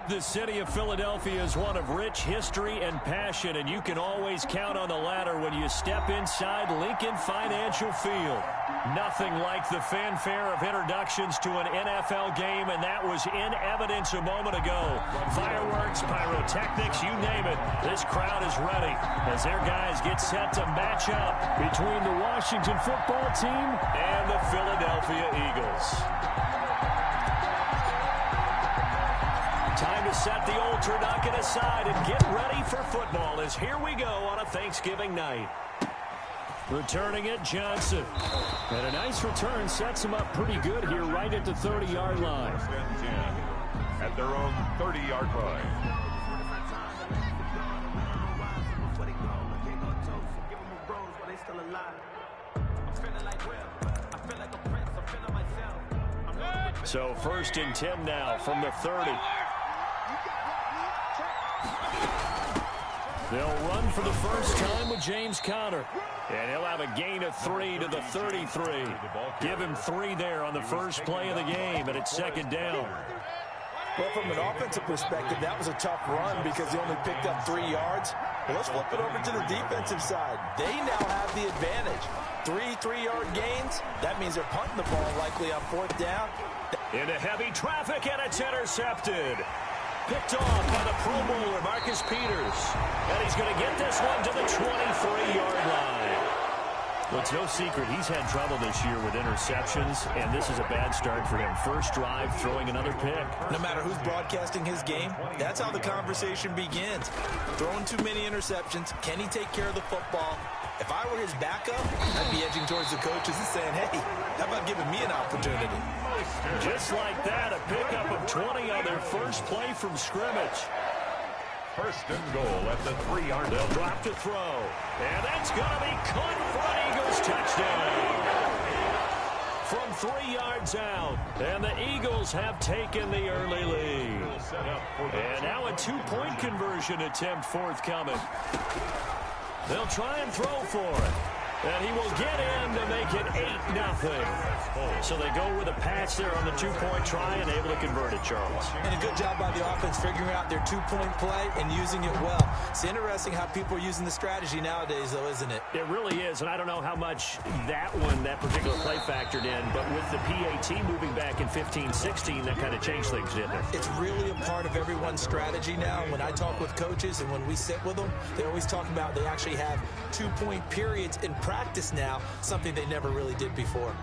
The city of Philadelphia is one of rich history and passion, and you can always count on the latter when you step inside Lincoln Financial Field. Nothing like the fanfare of introductions to an NFL game, and that was in evidence a moment ago. Fireworks, pyrotechnics, you name it. This crowd is ready as their guys get set to match up between the Washington football team and the Philadelphia Eagles. Time to set the old turducken aside and get ready for football as here we go on a Thanksgiving night. Returning it, Johnson. And a nice return sets him up pretty good here right at the 30-yard line. At their own 30-yard line. So 1st and 10 now from the 30. They'll run for the first time with James Conner. And he'll have a gain of 3 to the 33. Give him 3 there on the first play of the game, and it's 2nd down. Well, from an offensive perspective, that was a tough run because he only picked up 3 yards. Well, let's flip it over to the defensive side. They now have the advantage. 3 3-yard gains. That means they're punting the ball likely on 4th down. Into heavy traffic, and it's intercepted. Picked off by the Pro Bowler, Marcus Peters. And he's going to get this one to the 23-yard line. Well, it's no secret he's had trouble this year with interceptions, and this is a bad start for him. First drive, throwing another pick. No matter who's broadcasting his game, that's how the conversation begins. Throwing too many interceptions. Can he take care of the football? If I were his backup, I'd be edging towards the coaches and saying, hey, how about giving me an opportunity? Just like that, a pickup of 20 on their first play from scrimmage. 1st and goal at the 3-yard line. They'll drop to throw. And that's going to be caught for an Eagles touchdown. From 3 yards out. And the Eagles have taken the early lead. And now a 2-point conversion attempt forthcoming. They'll try and throw for it. And he will get in to make it 8-0. So they go with a pass there on the 2-point try and able to convert it, Charles. And a good job by the offense figuring out their 2-point play and using it well. It's interesting how people are using the strategy nowadays, though, isn't it? It really is, and I don't know how much that particular play factored in, but with the PAT moving back in 15-16, that kind of changed things, didn't it? It's really a part of everyone's strategy now. When I talk with coaches and when we sit with them, they always talk about they actually have 2-point periods in practice now, something they never really did before.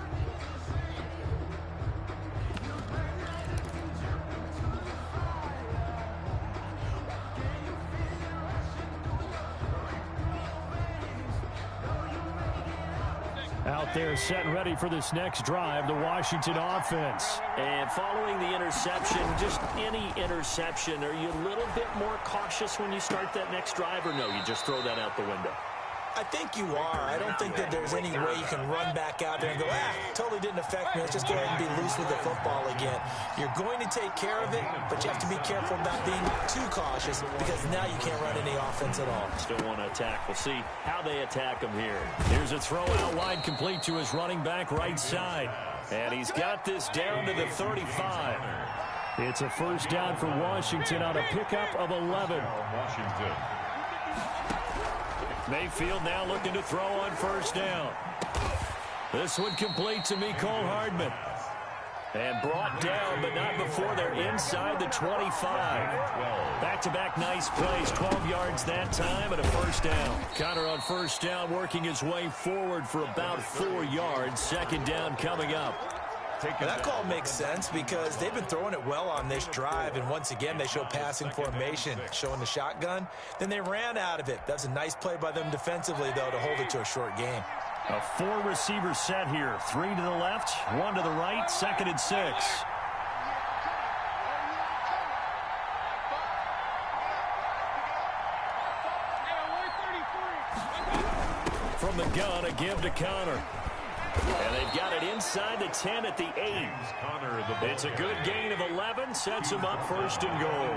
Out there set and ready for this next drive, the Washington offense. And following the interception, just any interception, are you a little bit more cautious when you start that next drive, or no, you just throw that out the window? I think you are. I don't think that there's any way you can run back out there and go, totally didn't affect me. Let's just go ahead and be loose with the football again. You're going to take care of it, but you have to be careful about being too cautious because now you can't run any offense at all. Still want to attack. We'll see how they attack him here. Here's a throw out wide complete to his running back right side. And he's got this down to the 35. It's a 1st down for Washington on a pickup of 11. Washington. Mayfield now looking to throw on 1st down. This one complete to Mecole Hardman. And brought down, but not before they're inside the 25. Back-to-back nice plays, 12 yards that time, and a 1st down. Conner on 1st down, working his way forward for about 4 yards. 2nd down coming up. That call makes sense because they've been throwing it well on this drive, and once again they show passing formation, showing the shotgun. Then they ran out of it. That's a nice play by them defensively, though, to hold it to a short game. A 4-receiver set here. 3 to the left, 1 to the right, 2nd and 6. From the gun, a give to Conner. And they've got it inside the 10 at the 8. It's a good gain of 11. Sets him up 1st and goal.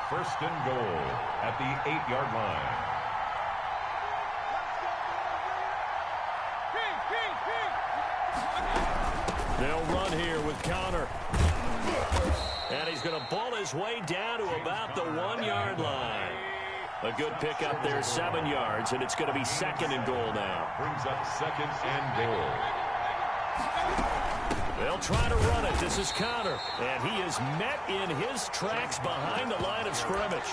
1st and goal at the 8-yard line. They'll run here with Conner. And he's going to ball his way down to about the 1-yard line. A good pickup there, 7 yards, and it's going to be 2nd and goal now. Brings up 2nd and goal. They'll try to run it. This is Connor, and he is met in his tracks behind the line of scrimmage.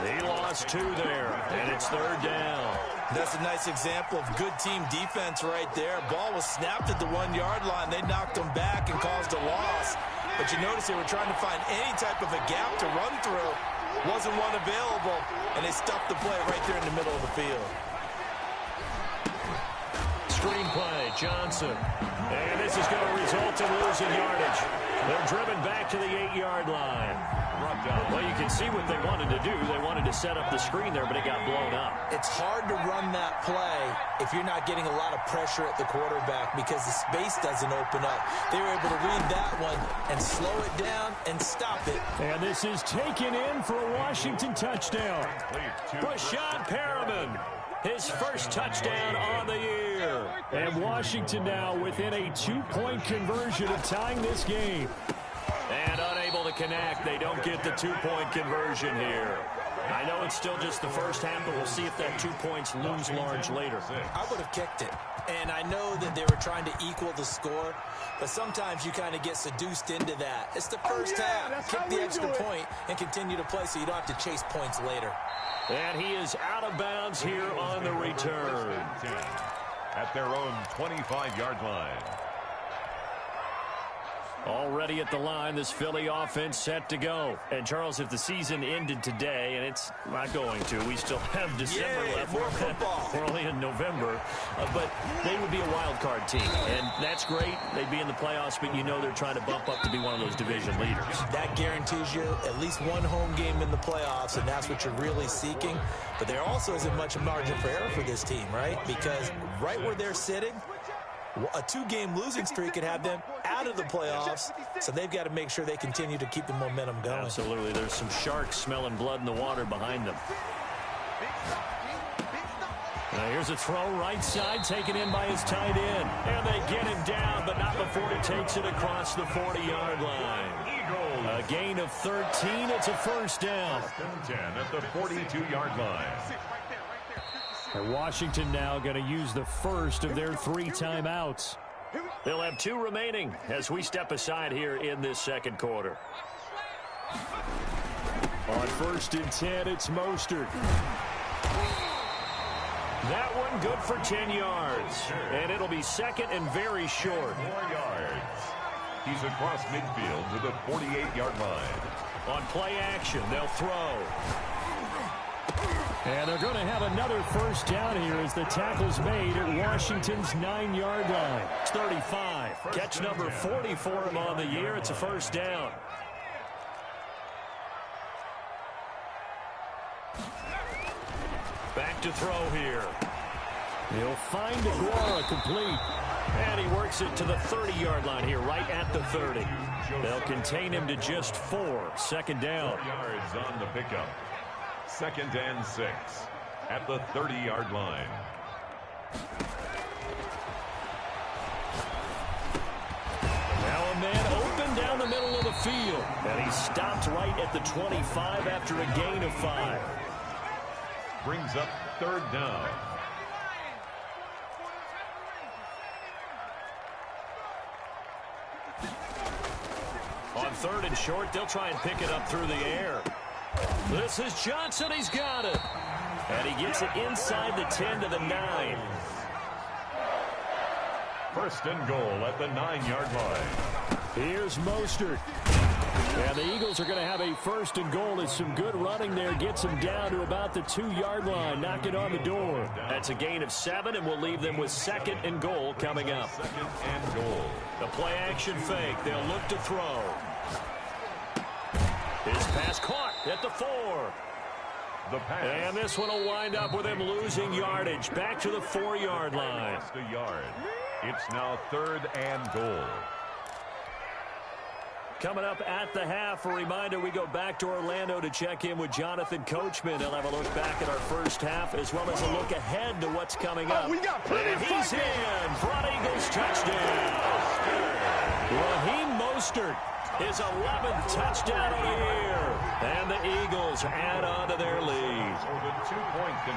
He lost 2 there, and it's 3rd down. That's a nice example of good team defense right there. Ball was snapped at the 1-yard line. They knocked him back and caused a loss. But you notice they were trying to find any type of a gap to run through. Wasn't one available, and they stuffed the play right there in the middle of the field. Screen play, Johnson. And this is going to result in losing yardage. They're driven back to the 8-yard line. Well, you can see what they wanted to do. They wanted to set up the screen there, but it got blown up. It's hard to run that play if you're not getting a lot of pressure at the quarterback because the space doesn't open up. They were able to read that one and slow it down and stop it. And this is taken in for a Washington touchdown. Brashad Perriman, his first touchdown on the year. And Washington now within a 2-point conversion of tying this game. And unable to connect. They don't get the 2-point conversion here. I know it's still just the first half, but we'll see if that 2 points looms large later. I would have kicked it. And I know that they were trying to equal the score, but sometimes you kind of get seduced into that. It's the first half. Kick the extra point and continue to play so you don't have to chase points later. And he is out of bounds here on the return. At their own 25-yard line. Already at the line, this Philly offense set to go. And, Charles, if the season ended today, and it's not going to, we still have December left. More football. We're only in November. But they would be a wild card team. And that's great. They'd be in the playoffs, but you know they're trying to bump up to be one of those division leaders. That guarantees you at least one home game in the playoffs, and that's what you're really seeking. But there also isn't much margin for error for this team, right? Because right where they're sitting, a 2-game losing streak could have them out of the playoffs, so they've got to make sure they continue to keep the momentum going. Absolutely. There's some sharks smelling blood in the water behind them. Now here's a throw right side taken in by his tight end. And they get him down, but not before he takes it across the 40-yard line. A gain of 13. It's a first down. 10 at the 42-yard line. And Washington now going to use the first of their 3 timeouts. They'll have 2 remaining as we step aside here in this second quarter. On 1st and 10, it's Mostert. That one good for 10 yards. And it'll be 2nd and very short. 4 yards. He's across midfield to the 48-yard line. On play action, they'll throw. And they're going to have another first down here as the tackle's made at Washington's 9-yard line. It's 35. Catch number 40 for him on the year. It's a first down. Back to throw here. He'll find Aguara complete. And he works it to the 30-yard line here, right at the 30. They'll contain him to just 4. Second down. 4 yards on the pickup. 2nd and 6 at the 30-yard line. Now a man open down the middle of the field. And he stopped right at the 25 after a gain of 5. Brings up 3rd down. On 3rd and short, they'll try and pick it up through the air. This is Johnson. He's got it. And he gets it inside the 10 to the 9. 1st and goal at the 9-yard line. Here's Mostert. And the Eagles are going to have a 1st and goal. It's some good running there. Gets him down to about the 2-yard line. Knock it on the door. That's a gain of 7, and we'll leave them with 2nd and goal coming up. 2nd and goal. The play action fake. They'll look to throw. His pass caught at the 4. The pass. And this one will wind up with him losing yardage. Back to the 4-yard line. Lost a yard. It's now 3rd and goal. Coming up at the half, a reminder, we go back to Orlando to check in with Jonathan Coachman. He'll have a look back at our first half as well as a look ahead to what's coming up. We got plenty and he's in. Front Eagles touchdown. Raheem Mostert his 11th touchdown of the year. And the Eagles add on to their lead.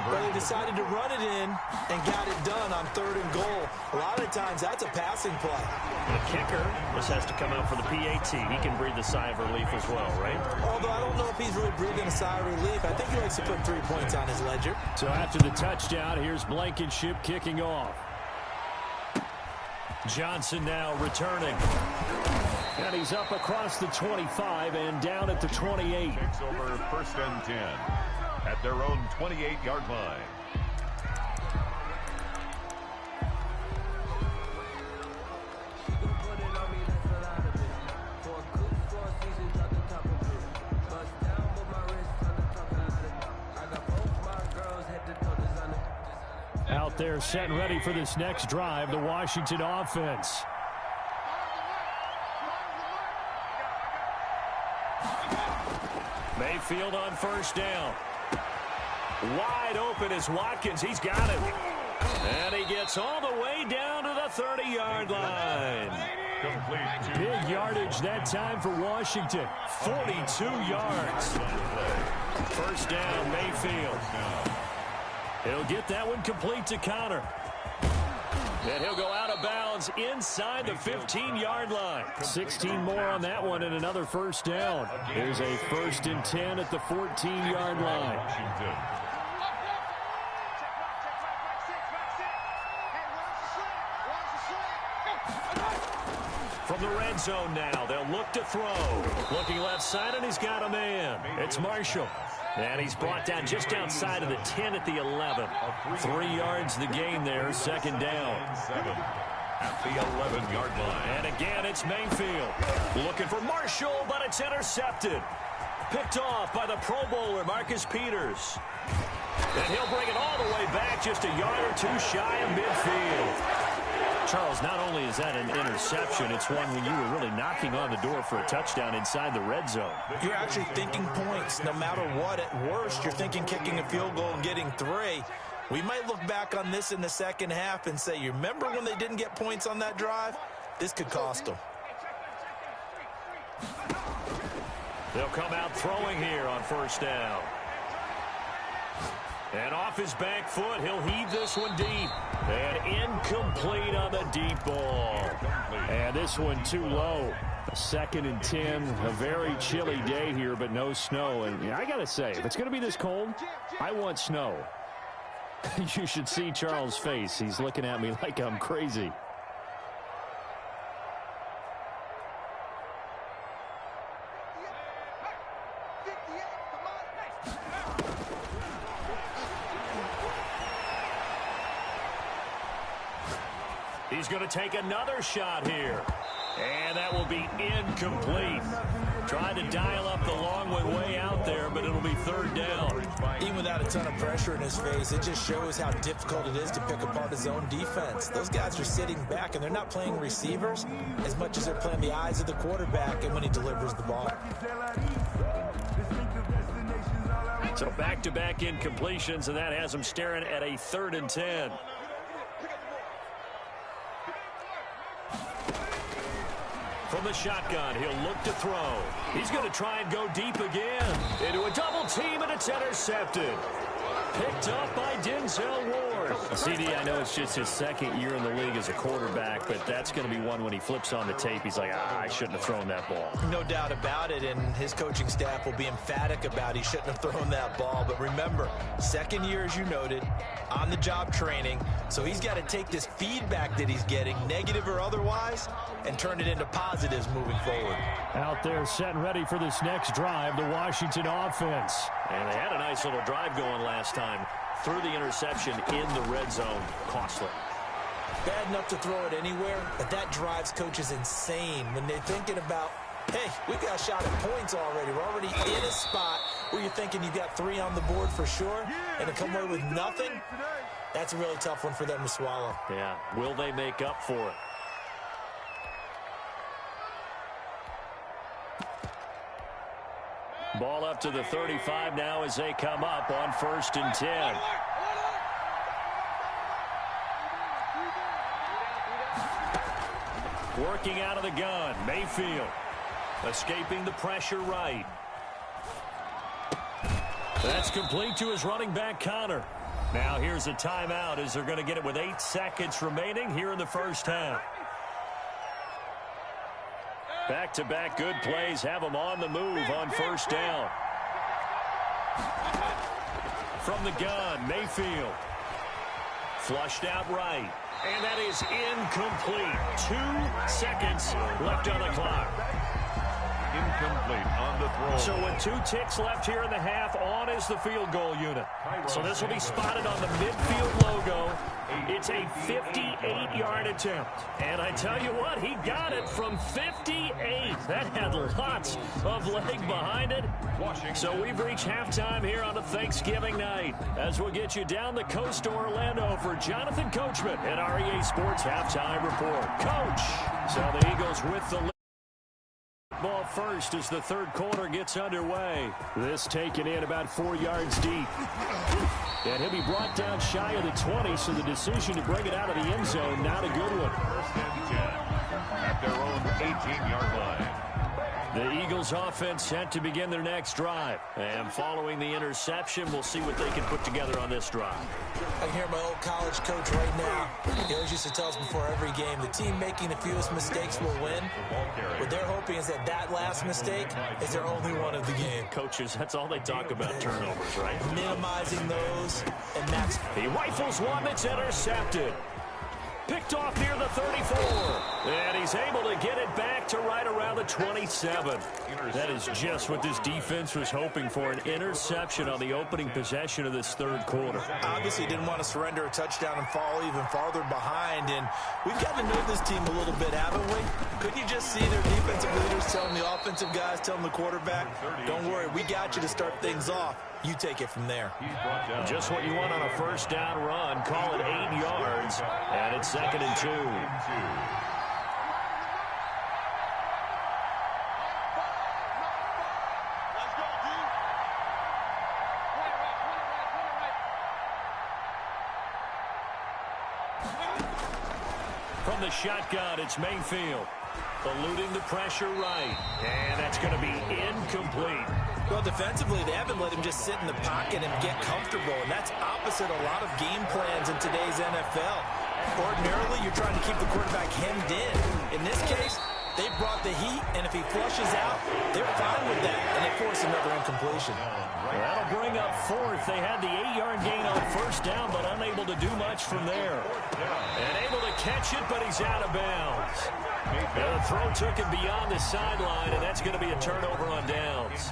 Well, they decided to run it in and got it done on 3rd and goal. A lot of times, that's a passing play. The kicker just has to come out for the PAT. He can breathe a sigh of relief as well, right? Although I don't know if he's really breathing a sigh of relief. I think he likes to put 3 points on his ledger. So after the touchdown, here's Blankenship kicking off. Johnson now returning. And he's up across the 25 and down at the 28. Takes over 1st and 10 at their own 28-yard line. Out there set and ready for this next drive, the Washington offense. Mayfield on 1st down. Wide open is Watkins. He's got it. And he gets all the way down to the 30-yard line. Big yardage that time for Washington. 42 yards. 1st down, Mayfield. He'll get that one complete to Connor. And he'll go out of bounds inside the 15-yard line. 16 more on that one and another 1st down. Here's a 1st and 10 at the 14-yard line. From the red zone now, they'll look to throw. Looking left side, and he's got a man. It's Marshall. And he's brought down just outside of the 10 at the 11. 3 yards the gain there, 2nd down. At the 11-yard line. And again, it's Mayfield. Looking for Marshall, but it's intercepted. Picked off by the Pro Bowler, Marcus Peters. And he'll bring it all the way back, just a yard or 2 shy of midfield. Charles, not only is that an interception, it's one when you were really knocking on the door for a touchdown inside the red zone. You're actually thinking points. No matter what, at worst, you're thinking kicking a field goal and getting 3. We might look back on this in the second half and say, you remember when they didn't get points on that drive? This could cost them. They'll come out throwing here on 1st down. And off his back foot, he'll heave this one deep. And incomplete on the deep ball. And this one too low. 2nd and 10. A very chilly day here, but no snow. And I got to say, if it's going to be this cold, I want snow. You should see Charles' face. He's looking at me like I'm crazy. He's going to take another shot here. And that will be incomplete. Trying to dial up the long way out there, but it'll be 3rd down. Even without a ton of pressure in his face, it just shows how difficult it is to pick apart his own defense. Those guys are sitting back, and they're not playing receivers as much as they're playing the eyes of the quarterback and when he delivers the ball. So back-to-back incompletions, and that has him staring at a 3rd and 10. From the shotgun, he'll look to throw. He's going to try and go deep again. Into a double team, and it's intercepted. Picked up by Denzel Ward. CD, I know it's just his 2nd year in the league as a quarterback, but that's going to be one when he flips on the tape. He's like, I shouldn't have thrown that ball. No doubt about it, and his coaching staff will be emphatic about he shouldn't have thrown that ball. But remember, 2nd year, as you noted, on-the-job training, so he's got to take this feedback that he's getting, negative or otherwise, and turn it into positives moving forward. Out there set and ready for this next drive, the Washington offense. And they had a nice little drive going last time. Threw the interception in the red zone. Costly. Bad enough to throw it anywhere, but that drives coaches insane when they're thinking about, hey, we got a shot at points already. We're already in a spot where you're thinking you got 3 on the board for sure, and to come away with nothing, that's a really tough one for them to swallow. Yeah, will they make up for it? Ball up to the 35 now as they come up on 1st and 10. Working out of the gun, Mayfield. Escaping the pressure right. That's complete to his running back, Connor. Now here's a timeout as they're going to get it with 8 seconds remaining here in the first half. Back-to-back good plays have them on the move on first down. From the gun, Mayfield. Flushed out right. And that is incomplete. 2 seconds left on the clock. Incomplete on the throw. So with 2 ticks left here in the half, on is the field goal unit. So this will be spotted on the midfield logo. It's a 58-yard attempt. And I tell you what, he got it from 58. That had lots of leg behind it. So we've reached halftime here on a Thanksgiving night as we'll get you down the coast to Orlando for Jonathan Coachman at REA Sports Halftime Report. Coach, so the Eagles with the ball first as the third quarter gets underway. This taken in about 4 yards deep. And he'll be brought down shy of the 20, so the decision to bring it out of the end zone, not a good one. First and 10 at their own 18-yard line. The Eagles offense set to begin their next drive. And following the interception, we'll see what they can put together on this drive. I can hear my old college coach right now. He always used to tell us before every game, the team making the fewest mistakes will win. What they're hoping is that that last mistake is their only one of the game. Coaches, that's all they talk about, turnovers, right? Minimizing those and max. He rifles one that's intercepted. Picked off near the 34. And he's able to get it back to right around the 27. That is just what this defense was hoping for, an interception on the opening possession of this third quarter. Obviously didn't want to surrender a touchdown and fall even farther behind. And we've got to know this team a little bit, haven't we? Couldn't you just see their defensive leaders telling the offensive guys, telling the quarterback, don't worry, we got you to start things off. You take it from there. Just what you want on a first down run. Call it 8 yards. And it's 2nd and 2. From the shotgun, it's Mayfield. Eluding the pressure right. And that's going to be incomplete. Well, defensively, they haven't let him just sit in the pocket and get comfortable, and that's opposite a lot of game plans in today's NFL. Ordinarily, you're trying to keep the quarterback hemmed in. In this case, they brought the heat, and if he flushes out, they're fine with that, and they force another incompletion. That'll bring up 4th. They had the 8-yard gain on first down, but unable to do much from there. And able to catch it, but he's out of bounds. And the throw took him beyond the sideline, and that's going to be a turnover on downs.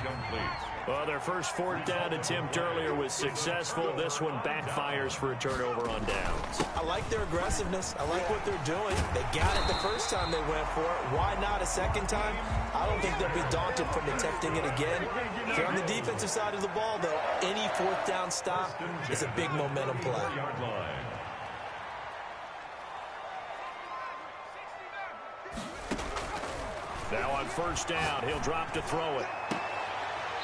Well, their first 4th down attempt earlier was successful. This one backfires for a turnover on downs. I like their aggressiveness. I like what they're doing. They got it the first time they went for it. Why not a second time? I don't think they'll be daunted from attempting it again. If you're on the defensive side of the ball, though, any 4th down stop is a big momentum play. Now on first down, he'll drop to throw it.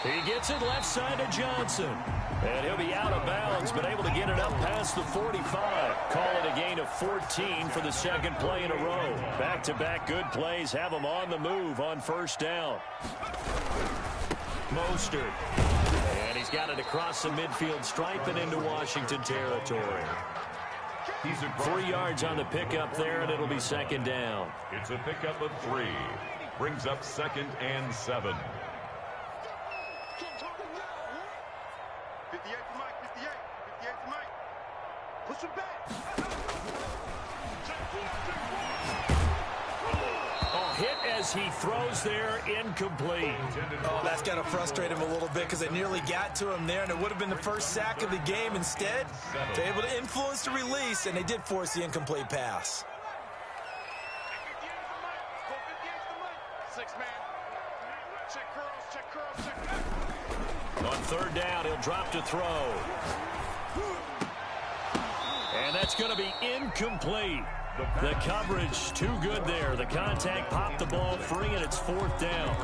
He gets it left side to Johnson. And he'll be out of bounds, but able to get it up past the 45. Call it a gain of 14 for the second play in a row. Back-to-back good plays have him on the move on first down. Mostert. And he's got it across the midfield stripe and into Washington territory. He's 3 yards on the pickup there, and it'll be 2nd down. It's a pickup of 3. Brings up 2nd and 7. 58 to Mike, 58 to Mike. Push him back. Oh, hit as he throws there, incomplete. Oh, that's got to frustrate him a little bit because they nearly got to him there, and it would have been the first sack of the game. Instead, they're able to influence the release, and they did force the incomplete pass. 6 man. Check curls. On 3rd down, he'll drop to throw. And that's going to be incomplete. The coverage too good there. The contact popped the ball free, and it's 4th down.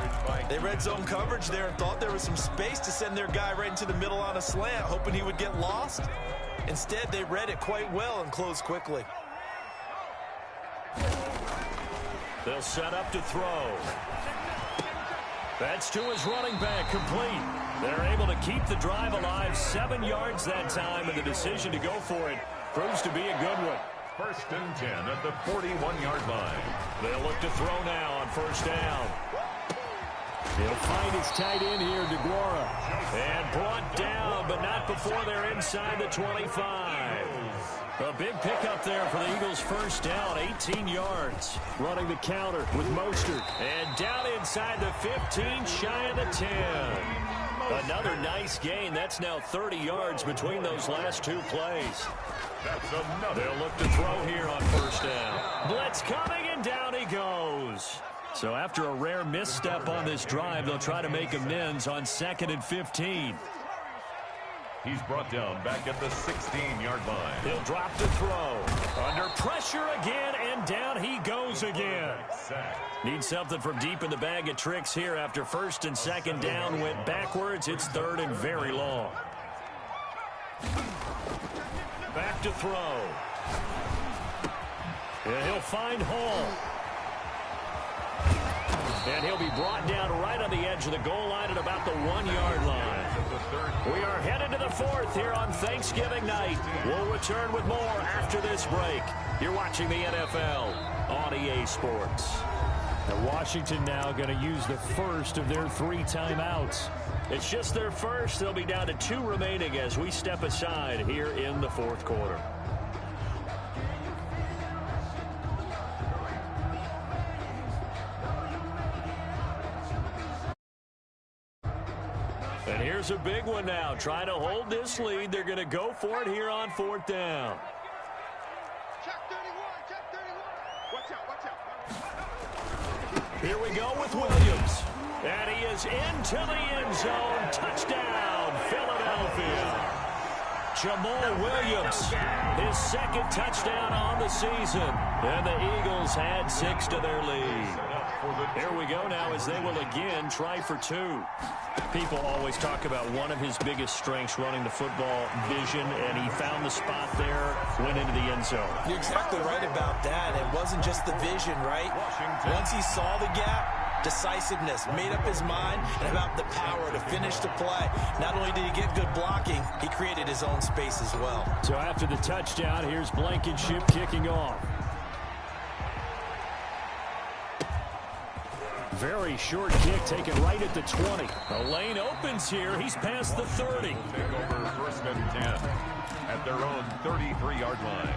They read zone coverage there and thought there was some space to send their guy right into the middle on a slant, hoping he would get lost. Instead, they read it quite well and closed quickly. They'll set up to throw. That's to his running back, complete. They're able to keep the drive alive, 7 yards that time, and the decision to go for it proves to be a good one. 1st and 10 at the 41-yard line. They'll look to throw now on 1st down. He'll find his tight end here, DeGuara. And brought down, but not before they're inside the 25. A big pickup there for the Eagles' 1st down, 18 yards. Running the counter with Mostert. And down inside the 15, shy of the 10. Another nice gain. That's now 30 yards between those last 2 plays. That's another. They'll look to throw here on 1st down. Blitz coming, and down he goes. So after a rare misstep on this drive, they'll try to make amends on 2nd and 15. He's brought down back at the 16-yard line. He'll drop to throw. Under pressure again, and down he goes again. Needs something from deep in the bag of tricks here after 1st and 2nd down went backwards. It's 3rd and very long. Back to throw. And he'll find Hall. And he'll be brought down right on the edge of the goal line at about the 1-yard line. We are headed to the 4th here on Thanksgiving night. We'll return with more after this break. You're watching the NFL on EA Sports. And Washington now going to use the first of their 3 timeouts. It's just their first. They'll be down to 2 remaining as we step aside here in the 4th quarter. And here's a big one now. Trying to hold this lead. They're going to go for it here on 4th down. Check 31, check 31. Watch out, watch out. Here we go with Williams. And he is into the end zone. Touchdown, Philadelphia. Jamal Williams, his 2nd touchdown on the season. And the Eagles had 6 to their lead. Here we go now as they will again try for 2. People always talk about one of his biggest strengths running the football, vision, and he found the spot there, went into the end zone. You're exactly right about that. It wasn't just the vision, right? Once he saw the gap, decisiveness, made up his mind, and about the power to finish the play. Not only did he get good blocking, he created his own space as well. So after the touchdown, here's Blankenship kicking off. Very short kick taken right at the 20. The lane opens here. He's past the 30. Take over 1st and 10 at their own 33-yard line.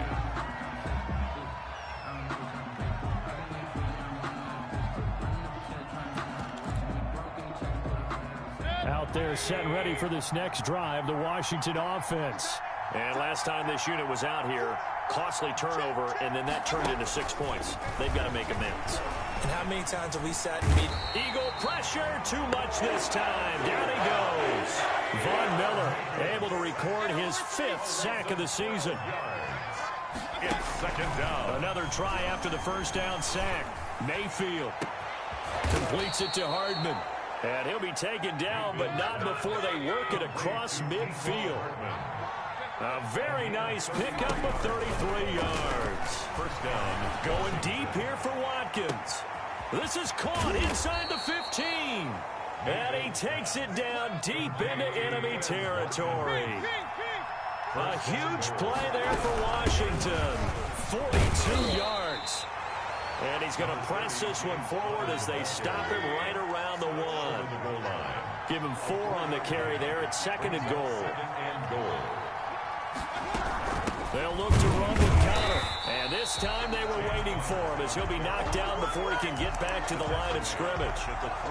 Out there set and ready for this next drive, the Washington offense. And last time this unit was out here, costly turnover, and then that turned into 6 points. They've got to make amends. And how many times have we sat and beat? Eagle pressure, too much this time. Down he goes. Von Miller able to record his 5th sack of the season. It's 2nd down. Another try after the 1st down sack. Mayfield completes it to Hardman. And he'll be taken down, but not before they work it across midfield. A very nice pickup of 33 yards. 1st down. Going deep here for Watkins. This is caught inside the 15. And he takes it down deep into enemy territory. A huge play there for Washington. 42 yards. And he's going to press this one forward as they stop him right around the 1. Give him 4 on the carry there at 2nd and goal. They'll look to run with counter. And this time they were waiting for him as he'll be knocked down before he can get back to the line of scrimmage.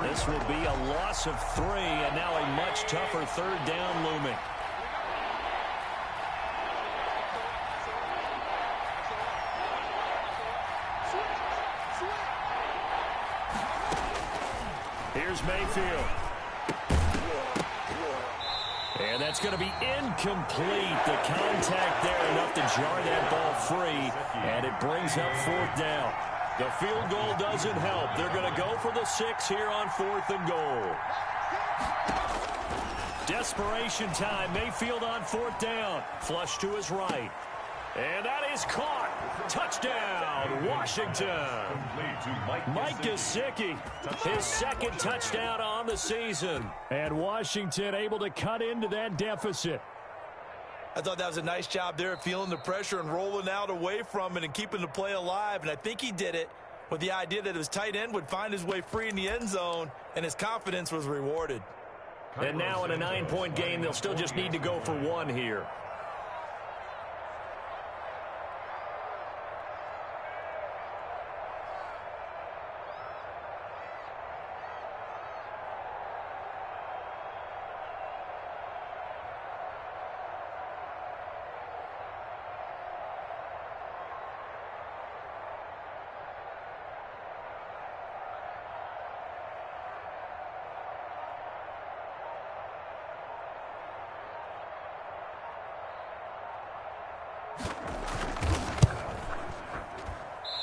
This will be a loss of 3 and now a much tougher 3rd down looming. Here's Mayfield. And that's going to be incomplete. The contact there enough to jar that ball free. And it brings up 4th down. The field goal doesn't help. They're going to go for the 6 here on 4th and goal. Desperation time. Mayfield on 4th down. Flush to his right. And that is caught. Touchdown, Washington. Mike Gesicki, his second touchdown on the season. And Washington able to cut into that deficit. I thought that was a nice job there, feeling the pressure and rolling out away from it and keeping the play alive. And I think he did it with the idea that his tight end would find his way free in the end zone, and his confidence was rewarded. And now in a 9-point game, they'll still just need to go for one here.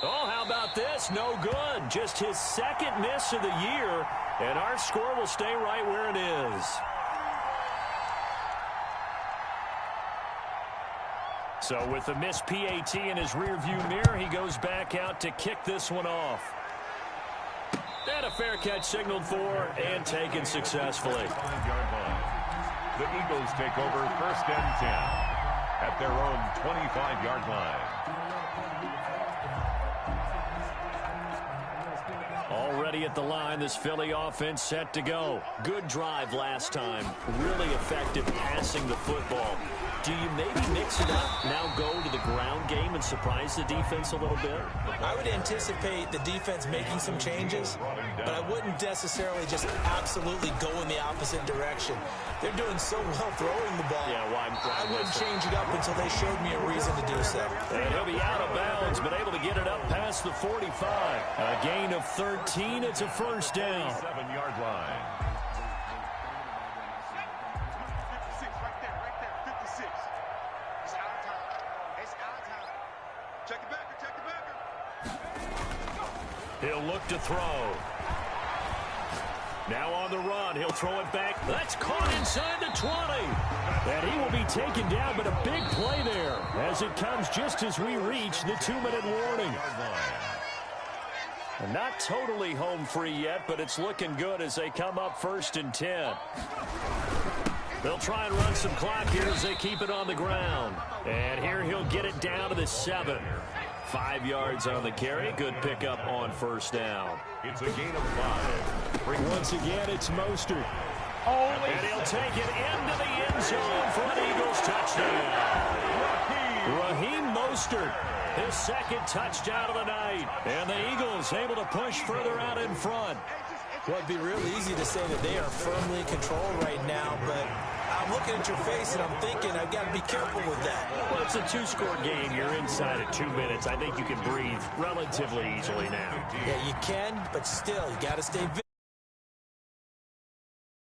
Oh, how about this? No good. Just his second miss of the year, and our score will stay right where it is. So with the missed PAT in his rearview mirror, he goes back out to kick this one off. And a fair catch signaled for and taken successfully. 5-yard line. The Eagles take over 1st and 10 at their own 25-yard line. Already at the line, this Philly offense set to go. Good drive last time. Really effective passing the football. Do you maybe mix it up, now go to the ground game and surprise the defense a little bit? I would anticipate the defense making some changes, but I wouldn't necessarily just absolutely go in the opposite direction. They're doing so well throwing the ball. Yeah, why I wouldn't change it up until they showed me a reason to do so. And he'll be out of bounds, but able to get it up past the 45. A gain of 13. It's a first down. 7-yard line. He'll look to throw. Now on the run, he'll throw it back. That's caught inside the 20. And he will be taken down, but a big play there as it comes just as we reach the 2-minute warning. And not totally home free yet, but it's looking good as they come up 1st and 10. They'll try and run some clock here as they keep it on the ground. And here he'll get it down to the 7. 5 yards on the carry. Good pickup on 1st down. It's a gain of 5. Once again, it's Mostert. And he'll take it into the end zone for an Eagles touchdown. Raheem Mostert, his second touchdown of the night. And the Eagles able to push further out in front. Well, it'd be real easy to say that they are firmly in control right now, but I'm looking at your face and I'm thinking I've got to be careful with that. Well, it's a 2-score game. You're inside at 2 minutes. I think you can breathe relatively easily now. Yeah, you can, but still, you got to stay vigilant.